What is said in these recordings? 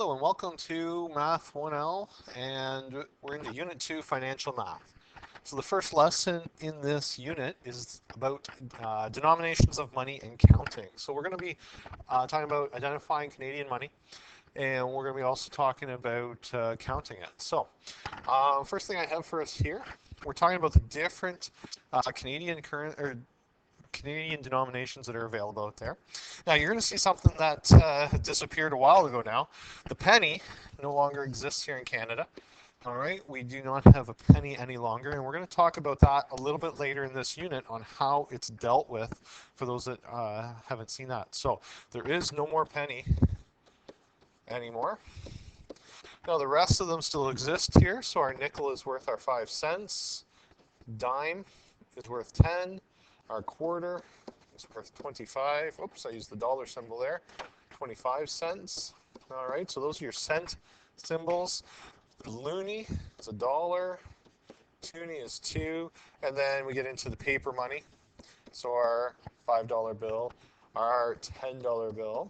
Hello and welcome to Math 1L, and we're in the Unit 2 Financial Math. So the first lesson in this unit is about denominations of money and counting. So we're going to be talking about identifying Canadian money, and we're going to be also talking about counting it. So first thing I have for us here, we're talking about the different Canadian denominations that are available out there. Now you're going to see something that disappeared a while ago now. The penny no longer exists here in Canada. All right, we do not have a penny any longer, and we're going to talk about that a little bit later in this unit on how it's dealt with for those that haven't seen that. So there is no more penny anymore. Now the rest of them still exist here. So our nickel is worth our 5 cents. Dime is worth 10. Our quarter is worth 25. Oops, I used the dollar symbol there. 25 cents. All right, so those are your cent symbols. The loonie is $1. Toonie is 2. And then we get into the paper money. So our $5 bill, our $10 bill,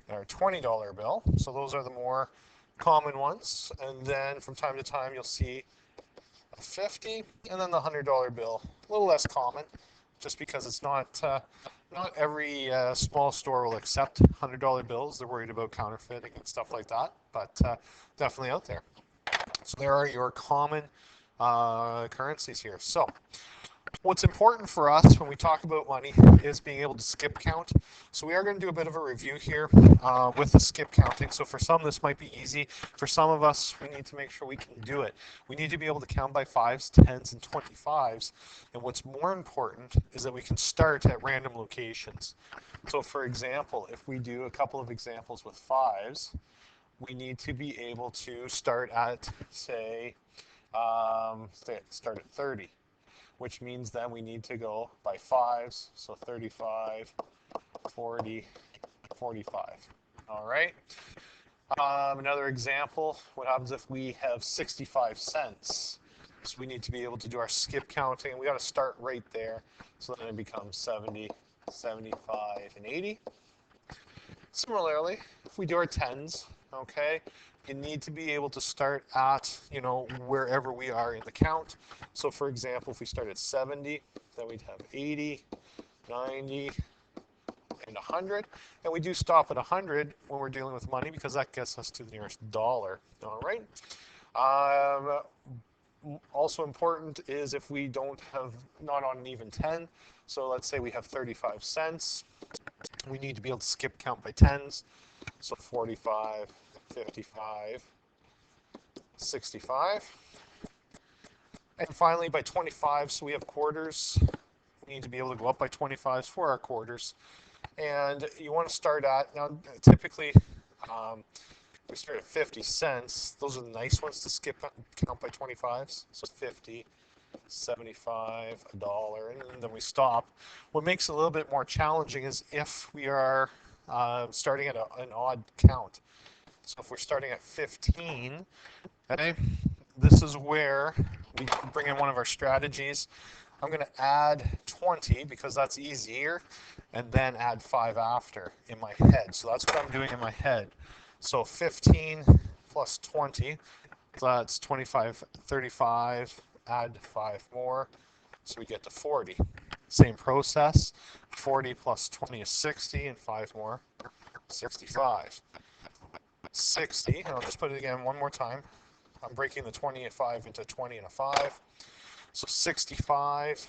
and our $20 bill. So those are the more common ones. And then from time to time, you'll see a 50, and then the $100 bill, a little less common, just because it's not every small store will accept $100 bills. They're worried about counterfeiting and stuff like that, but definitely out there. So there are your common currencies here. So what's important for us when we talk about money is being able to skip count. So we are going to do a bit of a review here with the skip counting. So for some, this might be easy. For some of us, we need to make sure we can do it. We need to be able to count by 5s, 10s, and 25s. And what's more important is that we can start at random locations. So for example, if we do a couple of examples with 5s, we need to be able to start at, say start at 30. Which means then we need to go by 5s, so 35, 40, 45. All right. Another example, what happens if we have 65 cents? So we need to be able to do our skip counting. We got to start right there. So then it becomes 70, 75, and 80. Similarly, if we do our 10s, okay, you need to be able to start at, wherever we are in the count. So for example, if we start at 70, then we'd have 80, 90, and 100. And we do stop at 100 when we're dealing with money because that gets us to the nearest dollar. All right. Also important is if we don't have, not on an even 10, so let's say we have 35 cents, we need to be able to skip count by 10s. So 45, 55, 65. And finally, by 25, so we have quarters. We need to be able to go up by 25s for our quarters. And you want to start at, now typically, we start at 50 cents. Those are the nice ones to skip count by 25s. So 50, 75, $1, and then we stop. What makes it a little bit more challenging is if we are starting at an odd count. So if we're starting at 15, okay, this is where we bring in one of our strategies. I'm going to add 20 because that's easier, and then add 5 after in my head. So that's what I'm doing in my head. So 15 plus 20, so that's 25, 35, add 5 more, so we get to 40. Same process, 40 plus 20 is 60, and 5 more, 65. 60, and I'll just put it again one more time. I'm breaking the 25 into 20 and a 5. So 65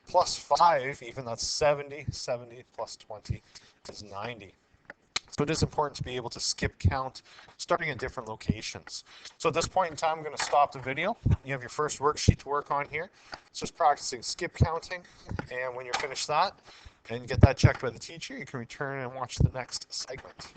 plus 5, even that's 70. 70 plus 20 is 90. So it is important to be able to skip count starting at different locations. So at this point in time, I'm going to stop the video. You have your first worksheet to work on here. It's just practicing skip counting. And when you're finished that and get that checked by the teacher, you can return and watch the next segment.